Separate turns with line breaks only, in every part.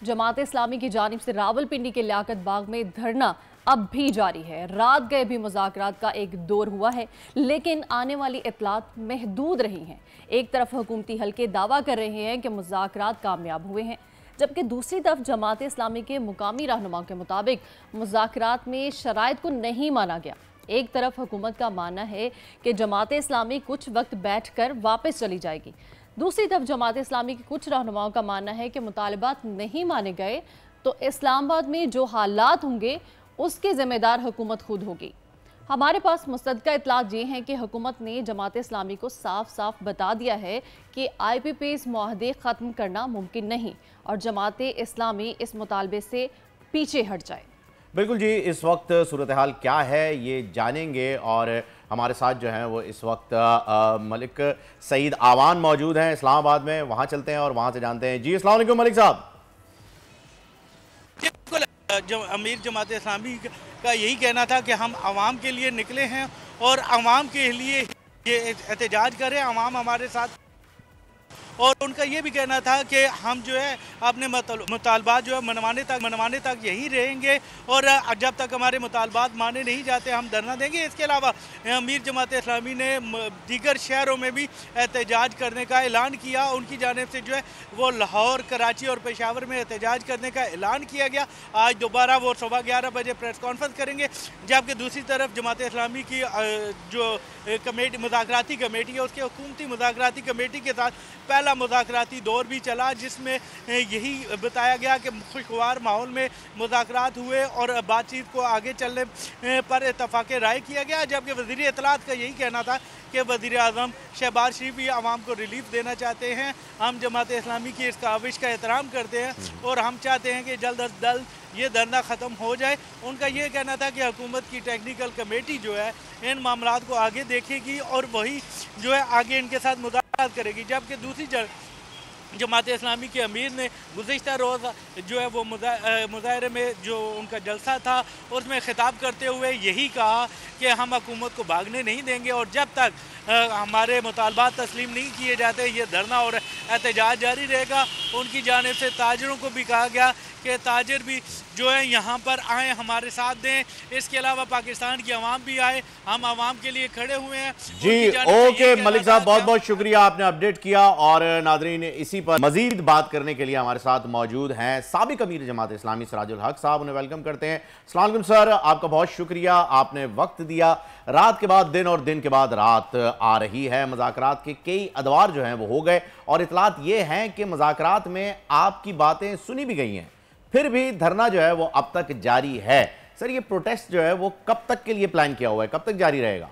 जमात इस्लामी की जानिब से रावलपिंडी के लियाकत बाग में धरना अब भी जारी है। रात गए भी मुज़ाकरात का एक दौर हुआ है, लेकिन आने वाली इतलात महदूद रही हैं। एक तरफ हुकूमती हल्के दावा कर रहे हैं कि मुज़ाकरात कामयाब हुए हैं, जबकि दूसरी तरफ जमात इस्लामी के मुकामी रहनुमाओं के मुताबिक मुज़ाकरात में शराइत को नहीं माना गया। एक तरफ हुकूमत का मानना है कि जमात इस्लामी कुछ वक्त बैठ कर वापस चली जाएगी, दूसरी तरफ जमात इस्लामी के कुछ रहनुमाओं का मानना है कि मुतालबात नहीं माने गए तो इस्लामाबाद में जो हालात होंगे उसके ज़िम्मेदार हुकूमत खुद होगी। हमारे पास मुस्तदका इतलात ये हैं कि हुकूमत ने जमात इस्लामी को साफ साफ बता दिया है कि IPP's मुआहदे ख़त्म करना मुमकिन नहीं और जमात इस्लामी इस मुतालबे से पीछे हट जाए।
बिल्कुल जी, इस वक्त सूरत हाल क्या है ये जानेंगे और हमारे साथ जो हैं वो इस वक्त मलिक सईद आवान मौजूद हैं इस्लामाबाद में। वहाँ चलते हैं और वहाँ से जानते हैं। जी अस्सलाम वालेकुम मलिक साहब।
अमीर जमात इस्लामी का यही कहना था कि हम आवाम के लिए निकले हैं और आवाम के लिए ये एहतजाज करें, आवाम हमारे साथ। और उनका ये भी कहना था कि हम जो है अपने मुतालबात जो है मनवाने तक यहीं रहेंगे और जब तक हमारे मुतालबात माने नहीं जाते हम धरना देंगे। इसके अलावा अमीर जमात इस्लामी ने दीगर शहरों में भी एहतजाज करने का ऐलान किया। उनकी जानिब से जो है वो लाहौर, कराची और पेशावर में एहतजाज करने का ऐलान किया गया। आज दोबारा वो 11:15 बजे प्रेस कॉन्फ्रेंस करेंगे, जबकि दूसरी तरफ जमात इस्लामी की जो कमेटी मुज़ाकराती कमेटी है उसके हुकूमती मुज़ाकराती कमेटी के साथ पहला मुज़ाकराती दौर भी चला, जिसमें यही बताया गया कि खुशगवार माहौल में मुज़ाकरात हुए और बातचीत को आगे चलने पर इत्तफ़ाक़ राय किया गया। जबकि वज़ीर इत्तलात का यही कहना था कि वज़ीर आज़म शहबाज शरीफ भी आवाम को रिलीफ देना चाहते हैं। हम जमात इस्लामी की इस काविश का एहतराम करते हैं और हम चाहते हैं कि जल्द अज जल्द ये धरना ख़त्म हो जाए। उनका ये कहना था कि हुकूमत की टेक्निकल कमेटी जो है इन मामलात को आगे देखेगी और वही जो है आगे इनके साथ मुज़ाकरात करेगी। जबकि दूसरी जमात इस्लामी के अमीर ने गुज़िश्ता रोज़ जो है वो मुज़ाहरे में जो उनका जलसा था उसमें ख़िताब करते हुए यही कहा कि हम हुकूमत को भागने नहीं देंगे और जब तक हमारे मुतालबात तस्लीम नहीं किए जाते ये धरना और एहतजाज जारी रहेगा। उनकी जानिब से ताजरों को भी कहा गया कि ताजर भी जो है यहाँ पर आएँ, हमारे साथ दें। इसके अलावा पाकिस्तान की आवाम भी आए, हम आवाम के लिए खड़े हुए हैं
जी। ओके मलिक साहब, बहुत बहुत शुक्रिया, आपने अपडेट किया। और नादरीन, इसी पर मजीद बात करने के लिए हमारे साथ मौजूद हैं साबिक अमीर जमात इस्लामी सिराजुल हक साहब। उन्हें वेलकम करते हैं। अस्सलाम वालेकुम सर, आपका बहुत शुक्रिया, आपने वक्त दिया। रात के बाद दिन और दिन के बाद रात आ रही है, मुज़ाकरात के कई अदवार जो हैं वो हो गए और इतलात ये हैं कि मुज़ाकरात में आपकी बातें सुनी भी गई हैं, फिर भी धरना जो है वो अब तक जारी है। सर, ये प्रोटेस्ट जो है वो कब तक के लिए प्लान किया हुआ है, कब तक जारी रहेगा?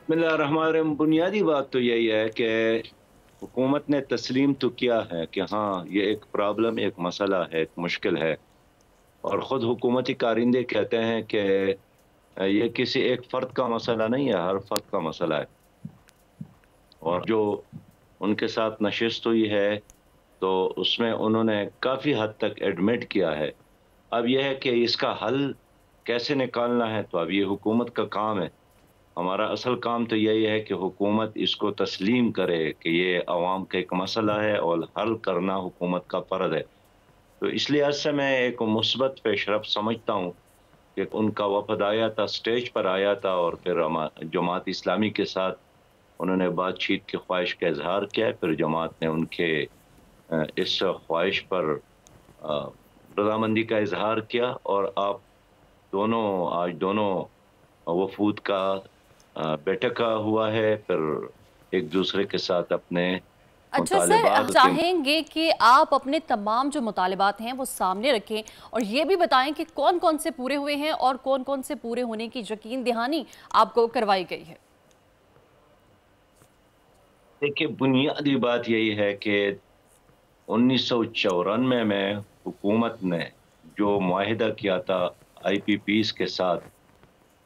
बिस्मिल्लाहिर्रहमानिर्रहीम। बुनियादी बात तो यही है कि हुकूमत ने तस्लीम तो किया है कि हाँ ये एक प्रॉब्लम, एक मसला है, एक मुश्किल है और ख़ुद हुकूमती कारिंदे कहते हैं कि ये किसी एक फ़र्द का मसला नहीं है, हर फ़र्द का मसला है। और जो उनके साथ नशिस्त हुई है तो उसमें उन्होंने काफ़ी हद तक एडमिट किया है। अब यह है कि इसका हल कैसे निकालना है तो अब ये हुकूमत का काम है। हमारा असल काम तो यही है कि हुकूमत इसको तस्लीम करे कि ये आवाम का एक मसला है और हल करना हुकूमत का फ़र्ज़ है। तो इसलिए से मैं एक मुस्बत पेशरफ समझता हूँ कि उनका वफ़द आया था, स्टेज पर आया था और फिर जमात इस्लामी के साथ उन्होंने बातचीत की ख्वाहिश का इजहार किया। फिर जमात ने उनके इस ख्वाहिश पर रज़ामंदी का इजहार किया और आप आज दोनों वफूद का बैठक हुआ है, फिर एक दूसरे के साथ अपने
अच्छा सर, हम चाहेंगे कि आप अपने तमाम जो मुतालिबात हैं वो सामने रखें और ये भी बताएं कि कौन कौन से पूरे हुए हैं और कौन कौन से पूरे होने की यकीन दहानी आपको करवाई गई है।
देखिए, बुनियादी बात यही है कि 1994 में हुकूमत ने जो मुआहिदा किया था IPP's के साथ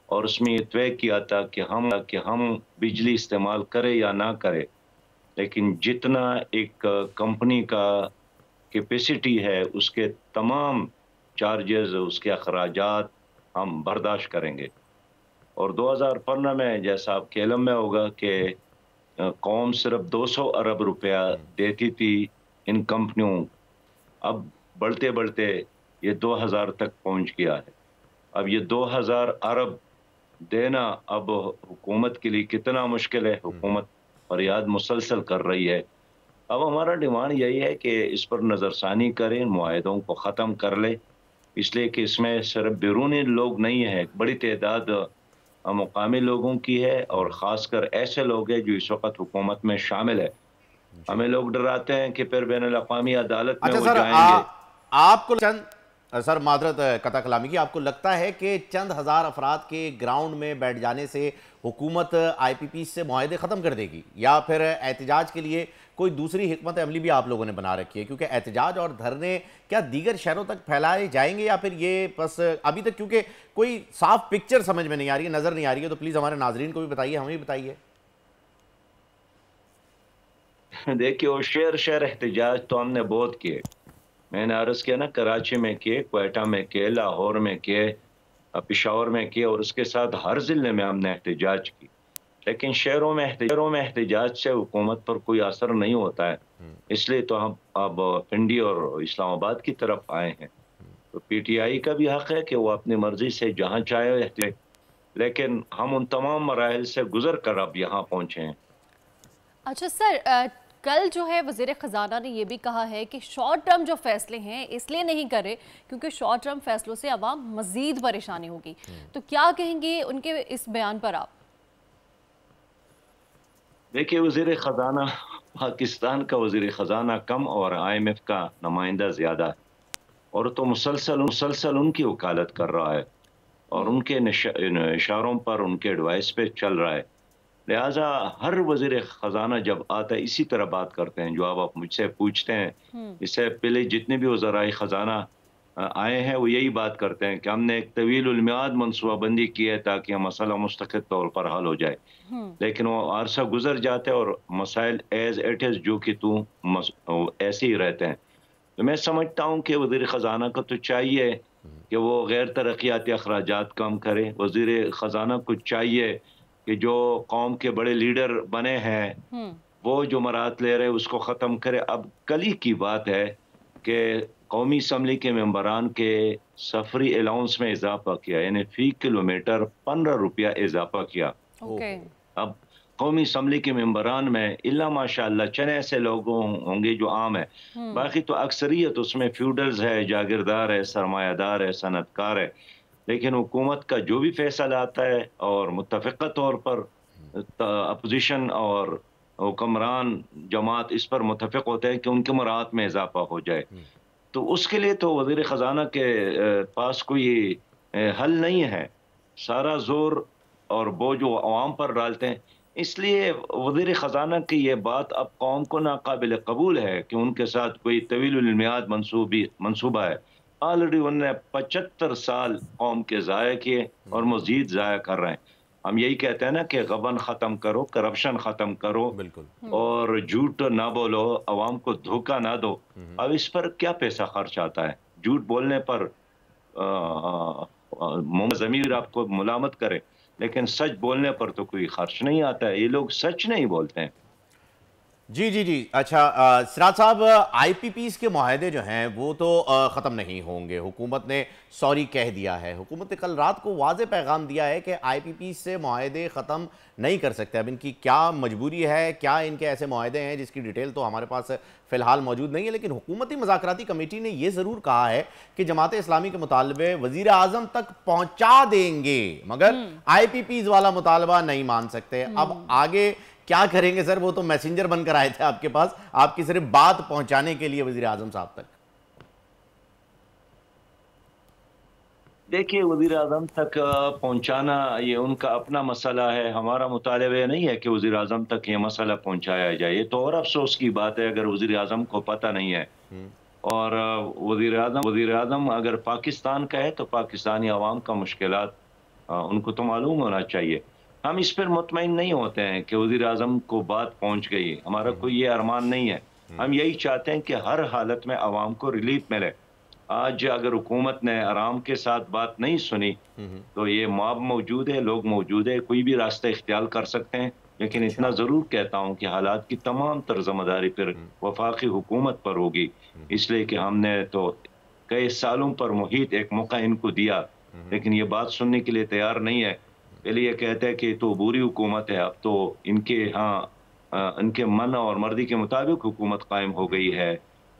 और उसमें ये तय किया था कि हम बिजली इस्तेमाल करें या ना करें, लेकिन जितना एक कंपनी का कैपेसिटी है उसके तमाम चार्जेस, उसके अखराजात हम बर्दाश्त करेंगे। और 2015 में जैसा आपके इल्म में होगा कि कौम सिर्फ 200 अरब रुपया देती थी इन कंपनियों अब बढ़ते बढ़ते ये 2000 तक पहुंच गया है। अब ये 2000 अरब देना अब हुकूमत के लिए कितना मुश्किल है। हुकूमत फरियाद मुसलसल कर रही है। अब हमारा डिमांड यही है कि इस पर नज़रसानी करें, इन मुआहदों को ख़त्म कर ले, इसलिए कि इसमें सिर्फ बैरूनी लोग नहीं है, बड़ी तादाद मुकामी लोगों की है और ख़ासकर ऐसे लोग हैं जो इस वक्त हुकूमत में शामिल है। हमें लोग डराते हैं कि फिर बैनुल-अक़वामी अदालत में
अच्छा
वो
सर,
जाएंगे।
आपको सर मादरत कता कलामी की, आपको लगता है कि चंद हज़ार अफराद के ग्राउंड में बैठ जाने से हुकूमत IPP से मुआहदे ख़त्म कर देगी, या फिर एहतजाज के लिए कोई दूसरी हिकमत अमली भी आप लोगों ने बना रखी है? क्योंकि एहतजाज और धरने क्या दीगर शहरों तक फैलाए जाएंगे, या फिर ये बस अभी तक क्योंकि कोई साफ पिक्चर समझ में नहीं आ रही है, नज़र नहीं आ रही है, तो प्लीज़ हमारे नाजरीन को भी बताइए, हमें भी बताइए।
देखिए, वो शेर शेर एहतजाज तो हमने बहुत किए। मैंने अर्ज़ किया ना, कराची में किए, क्वेटा में किए, लाहौर में किए, पेशावर में किए, और उसके साथ हर ज़िले में हमने एहतजाज की। लेकिन शहरों में एहतजाज से हुकूमत पर कोई असर नहीं होता है, इसलिए तो हम अब पिंडी और इस्लामाबाद की तरफ आए हैं। तो PTI का भी हक़ है कि वो अपनी मर्ज़ी से जहाँ चाहे, लेकिन हम उन तमाम मराहिल से गुज़र कर अब यहाँ पहुँचे हैं।
अच्छा सर, कल जो है वज़ीर ख़जाना ने ये भी कहा है कि शॉर्ट टर्म जो फैसले हैं इसलिए नहीं करे क्योंकि शॉर्ट टर्म फैसलों से अवाम मज़ीद परेशानी होगी। तो क्या कहेंगे उनके इस बयान पर आप?
देखिए, वज़ीर ख़जाना, पाकिस्तान का वज़ीर ख़जाना कम और IMF का नुमाइंदा ज़्यादा है, और तो मुसलसल उनकी वकालत कर रहा है और उनके इशारों पर, उनके एडवाइस पे चल रहा है। लिहाजा हर वज़ीर ख़जाना जब आता है इसी तरह बात करते हैं, जो आप मुझसे पूछते हैं। इससे पहले जितने भी वज़राए ख़जाना आए हैं वो यही बात करते हैं कि हमने एक तवील उल मियाद मनसूबाबंदी की है ताकि यह मसला मुस्तक़िल तौर पर हल हो जाए। लेकिन वो अरसा गुजर जाते हैं और मसाइल एज इट इज़ जो कि ऐसे ही रहते हैं। तो मैं समझता हूँ कि वज़ीर ख़जाना को तो चाहिए कि वो गैर तरक्याती अखराजात कम करे। वज़ीर ख़जाना को चाहिए कि जो कौम के बड़े लीडर बने हैं वो जो मराहत ले रहे हैं उसको ख़त्म करे। अब कल ही की बात है कि कौमी असम्बली के मेंबरान के सफरी अलाउंस में इजाफा किया, यानी फी किलोमीटर 15 रुपया इजाफा किया। अब कौमी असम्बली के मेंबरान में इल्ला माशाअल्लाह चंद ऐसे लोग होंगे जो आम है, बाकी तो अक्सरियत उसमें फ्यूडल्स है, जागीरदार है, सरमायादार है, सनतकार है। लेकिन हुकूमत का जो भी फैसला आता है और मुत्तफ़िक़ा तौर पर अपोजिशन और हुक्मरान जमात इस पर मुत्तफ़िक़ होते हैं कि उनके मराहत में इजाफा हो जाए, तो उसके लिए तो वज़ीर ख़जाना के पास कोई हल नहीं है। सारा जोर और बोझ वो अवाम पर डालते हैं। इसलिए वज़ीर ख़जाना की ये बात अब कौम को नाक़ाबिल कबूल है कि उनके साथ कोई तवीलुल मियाद मंसूबा है। ऑलरेडी उन्होंने 75 साल कौम के ज़ाया किए और मज़ीद ज़ाया कर रहे हैं। हम यही कहते हैं ना कि गबन ख़त्म करो, करप्शन ख़त्म करो, और झूठ ना बोलो, अवाम को धोखा ना दो। अब इस पर क्या पैसा खर्च आता है? झूठ बोलने पर ज़मीर आपको मुलामत करे, लेकिन सच बोलने पर तो कोई खर्च नहीं आता है। ये लोग सच नहीं बोलते हैं।
जी जी जी। अच्छा सिराज साहब, IPPs के मुआहदे जो हैं वो तो ख़त्म नहीं होंगे। हुकूमत ने सॉरी कह दिया है। हुकूमत ने कल रात को वाज़े पैगाम दिया है कि IPPs से मुआहदे ख़त्म नहीं कर सकते। अब इनकी क्या मजबूरी है, क्या इनके ऐसे मुआहदे हैं जिसकी डिटेल तो हमारे पास फ़िलहाल मौजूद नहीं है, लेकिन हुकूमती मज़ाकराती कमेटी ने यह ज़रूर कहा है कि जमात इस्लामी के मुतालबे वज़ीर आज़म तक पहुँचा देंगे, मगर IPPs वाला मुतालबा नहीं मान सकते। अब आगे क्या करेंगे सर? वो तो मैसेंजर बनकर आए थे आपके पास, आपकी सिर्फ बात पहुंचाने के लिए वज़ीर आज़म साहब तक।
देखिए, वज़ीर आज़म तक पहुंचाना ये उनका अपना मसला है। हमारा मुतालबा नहीं है कि वज़ीर आज़म तक ये मसला पहुंचाया जाए। ये तो और अफसोस की बात है अगर वज़ीर आज़म को पता नहीं है। और वज़ीर आज़म अगर पाकिस्तान का है तो पाकिस्तानी अवाम का मुश्किलात उनको तो मालूम होना चाहिए। हम इस पर मुतमईन नहीं होते हैं कि वज़ीर आज़म को बात पहुंच गई। हमारा कोई ये अरमान नहीं है। हम यही चाहते हैं कि हर हालत में आवाम को रिलीफ मिले। आज अगर हुकूमत ने आराम के साथ बात नहीं सुनी तो ये मॉब मौजूद है, लोग मौजूद है, कोई भी रास्ता इख्तियार कर सकते हैं। لیکن اتنا ضرور کہتا ہوں کہ حالات کی تمام تر ذمہ داری پھر وفاقی حکومت پر ہوگی، اس لیے کہ ہم نے تو کئی سالوں پر محیط ایک موقع ان کو دیا، لیکن یہ بات سننے کے لیے تیار نہیں ہے۔ پہلے یہ کہتے ہیں کہ تو عبوری حکومت ہے، اب تو ان کے من اور مرضی کے مطابق حکومت قائم ہو گئی ہے۔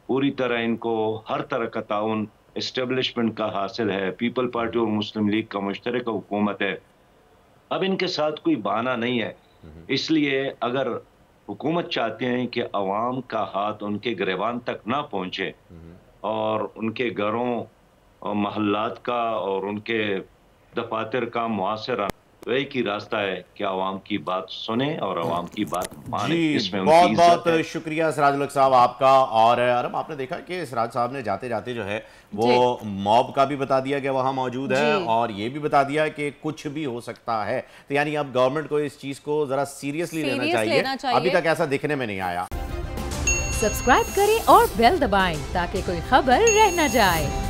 پوری طرح ان کو ہر طرح کا تعاون اسٹیبلشمنٹ کا حاصل ہے، پیپل پارٹی اور مسلم لیگ کا مشترکہ حکومت ہے۔ اب ان کے ساتھ کوئی بہانہ نہیں ہے، اس لیے اگر حکومت چاہتے ہیں کہ عوام کا ہاتھ ان کے گریبان تک نہ پہنچے اور ان کے گھروں اور محلات کا اور ان کے دفاتر کا معاصر وہی کی راستہ ہے کہ عوام کی بات سنیں اور عوام کی بات مانیں۔ اس میں ان کی عزت
بہت
ہے۔
شکریہ سراج الحق صاحب آپ کا۔ اور ارم آپ نے دیکھا کہ سراج صاحب نے جاتے جاتے جو ہے وہ موب کا بھی بتا دیا کہ وہاں موجود ہے، اور یہ بھی بتا دیا کہ کچھ بھی ہو سکتا ہے، تو یعنی اب گورنمنٹ کو اس چیز کو ذرا سیریسلی لینا چاہیے۔ ابھی تک ایسا دیکھنے میں نہیں آیا۔
سبسکرائب کریں اور بیل دبائیں تاکہ کوئی خبر رہ نہ جائے۔